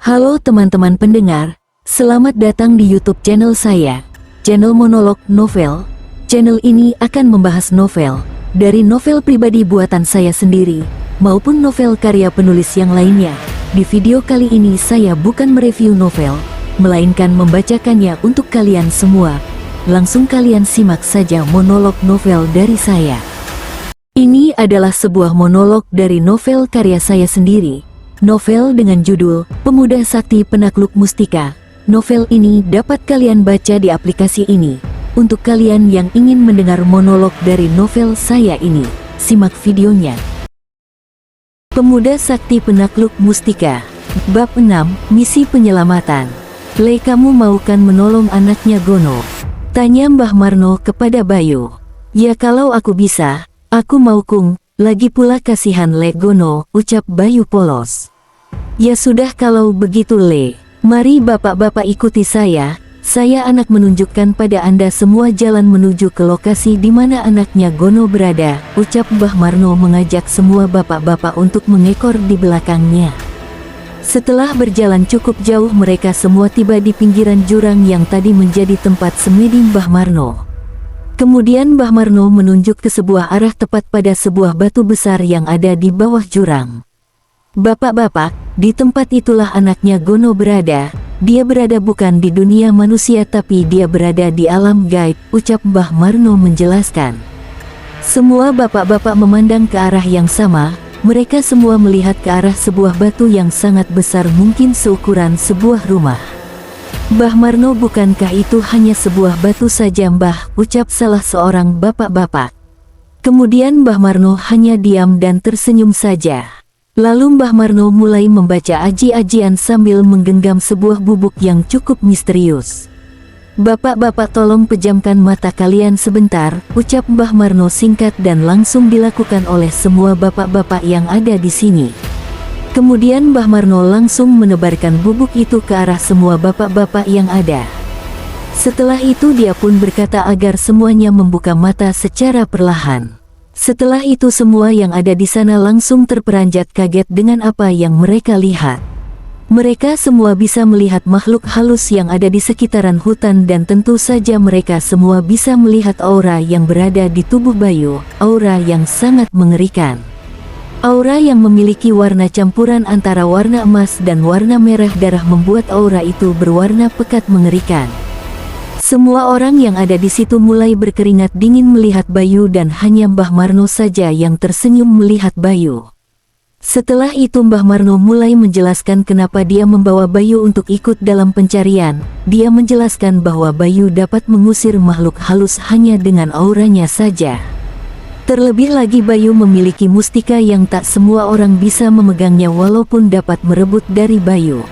Halo teman-teman pendengar, selamat datang di YouTube channel saya, channel Monolog Novel. Channel ini akan membahas novel, dari novel pribadi buatan saya sendiri, maupun novel karya penulis yang lainnya. Di video kali ini saya bukan mereview novel, melainkan membacakannya untuk kalian semua. Langsung kalian simak saja monolog novel dari saya. Ini adalah sebuah monolog dari novel karya saya sendiri. Novel dengan judul Pemuda Sakti Penakluk Mustika. Novel ini dapat kalian baca di aplikasi ini. Untuk kalian yang ingin mendengar monolog dari novel saya ini, simak videonya. Pemuda Sakti Penakluk Mustika. Bab 6, Misi Penyelamatan. Le, kamu mau kan menolong anaknya Gono? Tanya Mbah Marno kepada Bayu. Ya, kalau aku bisa, aku mau kung. Lagi pula kasihan Le Gono, ucap Bayu polos. Ya sudah kalau begitu Le, mari bapak-bapak ikuti saya anak menunjukkan pada Anda semua jalan menuju ke lokasi di mana anaknya Gono berada, ucap Mbah Marno mengajak semua bapak-bapak untuk mengekor di belakangnya. Setelah berjalan cukup jauh mereka semua tiba di pinggiran jurang yang tadi menjadi tempat semedi Mbah Marno. Kemudian Mbah Marno menunjuk ke sebuah arah tepat pada sebuah batu besar yang ada di bawah jurang. Bapak-bapak, di tempat itulah anaknya Gono berada. Dia berada bukan di dunia manusia tapi dia berada di alam gaib, ucap Mbah Marno menjelaskan. Semua bapak-bapak memandang ke arah yang sama. Mereka semua melihat ke arah sebuah batu yang sangat besar mungkin seukuran sebuah rumah. Mbah Marno, bukankah itu hanya sebuah batu saja Mbah, ucap salah seorang bapak-bapak. Kemudian Mbah Marno hanya diam dan tersenyum saja. Lalu Mbah Marno mulai membaca aji-ajian sambil menggenggam sebuah bubuk yang cukup misterius. Bapak-bapak, tolong pejamkan mata kalian sebentar, ucap Mbah Marno singkat dan langsung dilakukan oleh semua bapak-bapak yang ada di sini. Kemudian Mbah Marno langsung menebarkan bubuk itu ke arah semua bapak-bapak yang ada. Setelah itu dia pun berkata agar semuanya membuka mata secara perlahan. Setelah itu semua yang ada di sana langsung terperanjat kaget dengan apa yang mereka lihat. Mereka semua bisa melihat makhluk halus yang ada di sekitaran hutan dan tentu saja mereka semua bisa melihat aura yang berada di tubuh Bayu, aura yang sangat mengerikan. Aura yang memiliki warna campuran antara warna emas dan warna merah darah membuat aura itu berwarna pekat mengerikan. Semua orang yang ada di situ mulai berkeringat dingin melihat Bayu dan hanya Mbah Marno saja yang tersenyum melihat Bayu. Setelah itu Mbah Marno mulai menjelaskan kenapa dia membawa Bayu untuk ikut dalam pencarian. Dia menjelaskan bahwa Bayu dapat mengusir makhluk halus hanya dengan auranya saja. Terlebih lagi Bayu memiliki mustika yang tak semua orang bisa memegangnya walaupun dapat merebut dari Bayu.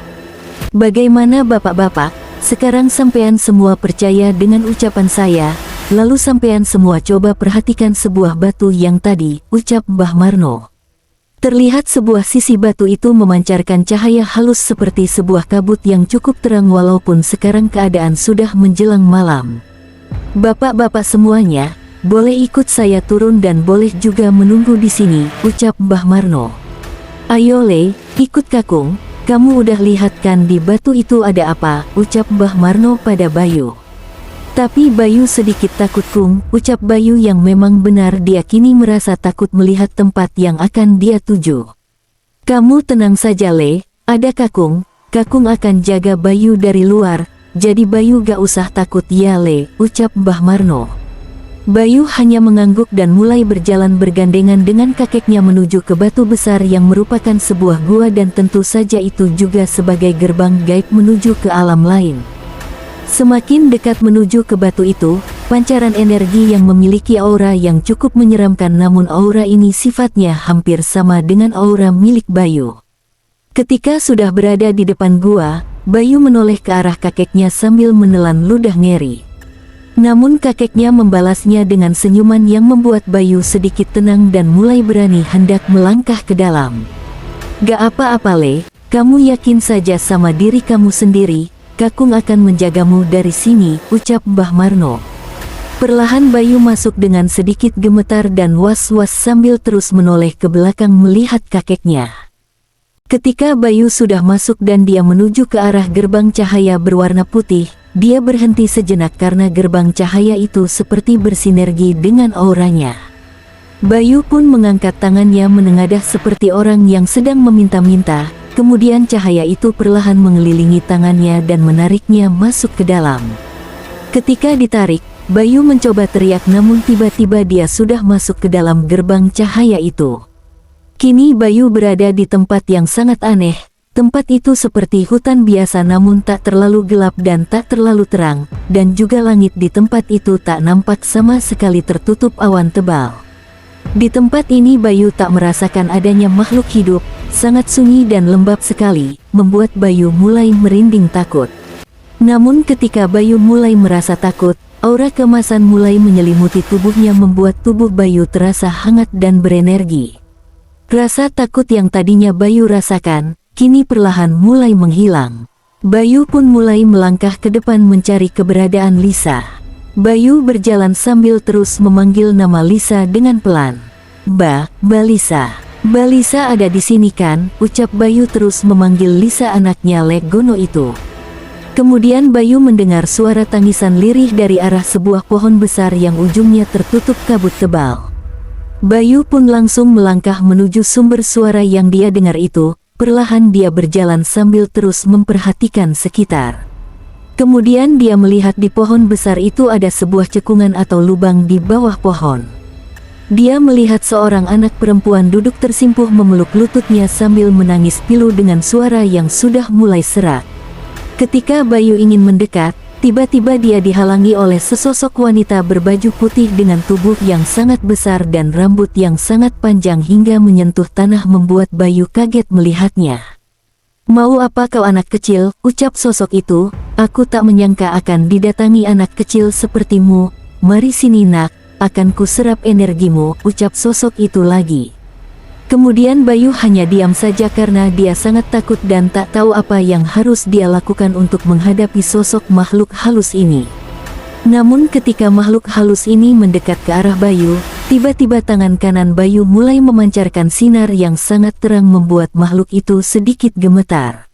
Bagaimana bapak-bapak, sekarang sampean semua percaya dengan ucapan saya, lalu sampean semua coba perhatikan sebuah batu yang tadi, ucap Mbah Marno. Terlihat sebuah sisi batu itu memancarkan cahaya halus seperti sebuah kabut yang cukup terang walaupun sekarang keadaan sudah menjelang malam. Bapak-bapak semuanya, boleh ikut saya turun dan boleh juga menunggu di sini, ucap Mbah Marno. Ayo Le, ikut kakung, kamu udah lihat kan di batu itu ada apa, ucap Mbah Marno pada Bayu. Tapi Bayu sedikit takut kung, ucap Bayu yang memang benar dia kini merasa takut melihat tempat yang akan dia tuju. Kamu tenang saja Le, ada kakung akan jaga Bayu dari luar, jadi Bayu gak usah takut ya Le, ucap Mbah Marno. Bayu hanya mengangguk dan mulai berjalan bergandengan dengan kakeknya menuju ke batu besar yang merupakan sebuah gua dan tentu saja itu juga sebagai gerbang gaib menuju ke alam lain. Semakin dekat menuju ke batu itu, pancaran energi yang memiliki aura yang cukup menyeramkan namun aura ini sifatnya hampir sama dengan aura milik Bayu. Ketika sudah berada di depan gua, Bayu menoleh ke arah kakeknya sambil menelan ludah ngeri. Namun kakeknya membalasnya dengan senyuman yang membuat Bayu sedikit tenang dan mulai berani hendak melangkah ke dalam. Gak apa-apa Le, kamu yakin saja sama diri kamu sendiri, kakung akan menjagamu dari sini, ucap Mbah Marno. Perlahan Bayu masuk dengan sedikit gemetar dan was-was sambil terus menoleh ke belakang melihat kakeknya. Ketika Bayu sudah masuk dan dia menuju ke arah gerbang cahaya berwarna putih, dia berhenti sejenak karena gerbang cahaya itu seperti bersinergi dengan auranya. Bayu pun mengangkat tangannya menengadah seperti orang yang sedang meminta-minta, kemudian cahaya itu perlahan mengelilingi tangannya dan menariknya masuk ke dalam. Ketika ditarik, Bayu mencoba teriak namun tiba-tiba dia sudah masuk ke dalam gerbang cahaya itu. Kini Bayu berada di tempat yang sangat aneh. Tempat itu seperti hutan biasa namun tak terlalu gelap dan tak terlalu terang, dan juga langit di tempat itu tak nampak sama sekali tertutup awan tebal. Di tempat ini Bayu tak merasakan adanya makhluk hidup, sangat sunyi dan lembab sekali, membuat Bayu mulai merinding takut. Namun ketika Bayu mulai merasa takut, aura kemasan mulai menyelimuti tubuhnya membuat tubuh Bayu terasa hangat dan berenergi. Rasa takut yang tadinya Bayu rasakan, kini perlahan mulai menghilang. Bayu pun mulai melangkah ke depan mencari keberadaan Lisa. Bayu berjalan sambil terus memanggil nama Lisa dengan pelan. Mbak Lisa. Mbak Lisa ada di sini kan? Ucap Bayu terus memanggil Lisa anaknya Legono itu. Kemudian Bayu mendengar suara tangisan lirih dari arah sebuah pohon besar yang ujungnya tertutup kabut tebal. Bayu pun langsung melangkah menuju sumber suara yang dia dengar itu, perlahan dia berjalan sambil terus memperhatikan sekitar. Kemudian dia melihat di pohon besar itu ada sebuah cekungan atau lubang di bawah pohon. Dia melihat seorang anak perempuan duduk tersimpuh memeluk lututnya sambil menangis pilu dengan suara yang sudah mulai serak. Ketika Bayu ingin mendekat, tiba-tiba dia dihalangi oleh sesosok wanita berbaju putih dengan tubuh yang sangat besar dan rambut yang sangat panjang hingga menyentuh tanah membuat Bayu kaget melihatnya. Mau apa kau anak kecil, ucap sosok itu, aku tak menyangka akan didatangi anak kecil sepertimu, mari sini nak, akan ku serap energimu, ucap sosok itu lagi. Kemudian Bayu hanya diam saja karena dia sangat takut dan tak tahu apa yang harus dia lakukan untuk menghadapi sosok makhluk halus ini. Namun ketika makhluk halus ini mendekat ke arah Bayu, tiba-tiba tangan kanan Bayu mulai memancarkan sinar yang sangat terang membuat makhluk itu sedikit gemetar.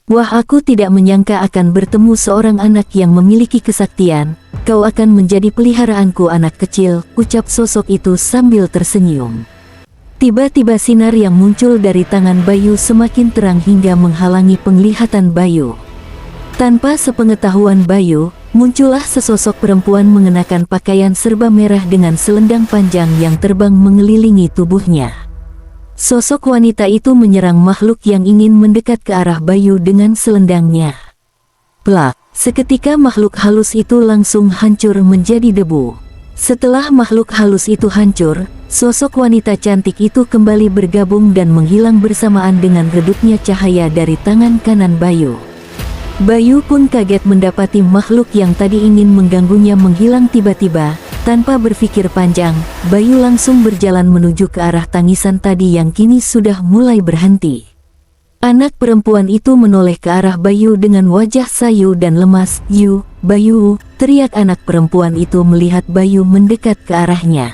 Wah, aku tidak menyangka akan bertemu seorang anak yang memiliki kesaktian, kau akan menjadi peliharaanku anak kecil, ucap sosok itu sambil tersenyum. Tiba-tiba sinar yang muncul dari tangan Bayu semakin terang hingga menghalangi penglihatan Bayu. Tanpa sepengetahuan Bayu, muncullah sesosok perempuan mengenakan pakaian serba merah dengan selendang panjang yang terbang mengelilingi tubuhnya. Sosok wanita itu menyerang makhluk yang ingin mendekat ke arah Bayu dengan selendangnya. Plak, seketika makhluk halus itu langsung hancur menjadi debu. Setelah makhluk halus itu hancur, sosok wanita cantik itu kembali bergabung dan menghilang bersamaan dengan redupnya cahaya dari tangan kanan Bayu. Bayu pun kaget mendapati makhluk yang tadi ingin mengganggunya menghilang tiba-tiba. Tanpa berpikir panjang, Bayu langsung berjalan menuju ke arah tangisan tadi yang kini sudah mulai berhenti. Anak perempuan itu menoleh ke arah Bayu dengan wajah sayu dan lemas. Bayu, teriak anak perempuan itu melihat Bayu mendekat ke arahnya.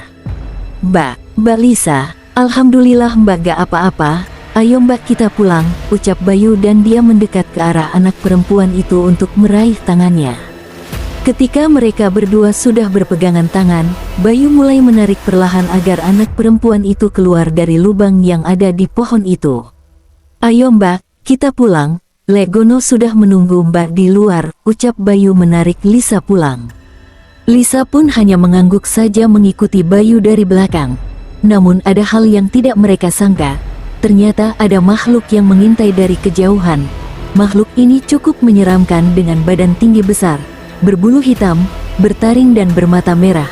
Mbak Lisa, alhamdulillah mbak gak apa-apa, ayo mbak kita pulang, ucap Bayu dan dia mendekat ke arah anak perempuan itu untuk meraih tangannya. Ketika mereka berdua sudah berpegangan tangan, Bayu mulai menarik perlahan agar anak perempuan itu keluar dari lubang yang ada di pohon itu. Ayo mbak, kita pulang, Legono sudah menunggu mbak di luar, ucap Bayu menarik Lisa pulang. Lisa pun hanya mengangguk saja mengikuti Bayu dari belakang. Namun ada hal yang tidak mereka sangka, ternyata ada makhluk yang mengintai dari kejauhan. Makhluk ini cukup menyeramkan dengan badan tinggi besar, berbulu hitam, bertaring dan bermata merah.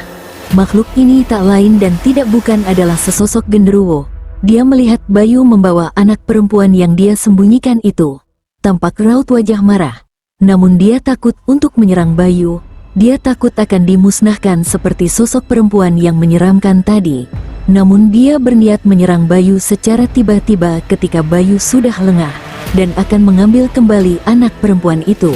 Makhluk ini tak lain dan tidak bukan adalah sesosok genderuwo. Dia melihat Bayu membawa anak perempuan yang dia sembunyikan itu. Tampak raut wajah marah. Namun dia takut untuk menyerang Bayu. Dia takut akan dimusnahkan seperti sosok perempuan yang menyeramkan tadi. Namun dia berniat menyerang Bayu secara tiba-tiba ketika Bayu sudah lengah dan akan mengambil kembali anak perempuan itu.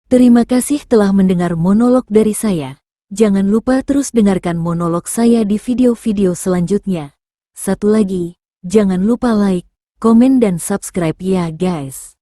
Terima kasih telah mendengar monolog dari saya. Jangan lupa terus dengarkan monolog saya di video-video selanjutnya. Satu lagi, jangan lupa like, komen dan subscribe ya guys.